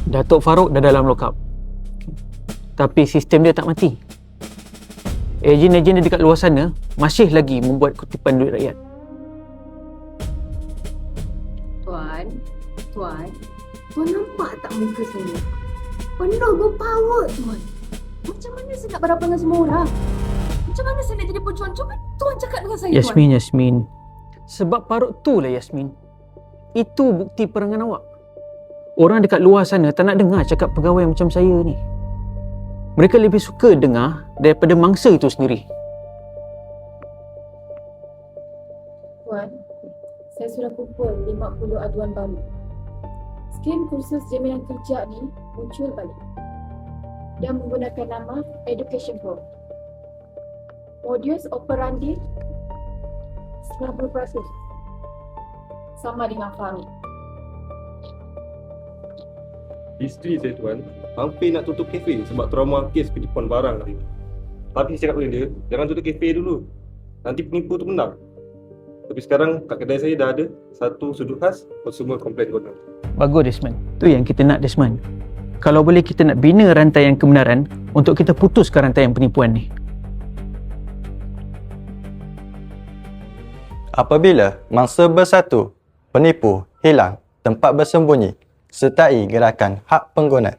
Datuk Farouk dah dalam lockup. Tapi sistem dia tak mati. Ejen-ejen dia dekat luar sana masih lagi membuat kutipan duit rakyat. Tuan nampak tak muka saya? Penuh berpower, Tuan. Macam mana saya nak berhadapan dengan semua orang? Macam mana saya nak jadi pejuang? Cuba Tuan cakap dengan saya, Tuan. Yasmin. Sebab Farouk tu lah, Yasmin. Itu bukti perangan awak. Orang dekat luar sana tak nak dengar cakap pegawai macam saya ni. Mereka lebih suka dengar daripada mangsa itu sendiri. Tuan, saya sudah kumpul 50 aduan baru. Skim kursus jaminan kerja ni muncul balik dan menggunakan nama Education Pro. Modus operandi 90% sama dengan Fahmi. Isteri saya tuan hampir nak tutup kafe sebab trauma kes penipuan barang tadi. Tapi saya cakap dengan dia, jangan tutup kafe dulu. Nanti penipu tu menang. Tapi sekarang kat kedai saya dah ada satu sudut khas consumer complaint corner. Bagus, Desmond. Tu yang kita nak, Desmond. Kalau boleh kita nak bina rantaian kebenaran untuk kita putuskan rantaian penipuan ni. Apabila mangsa bersatu, penipu hilang tempat bersembunyi, sertai gerakan hak pengguna.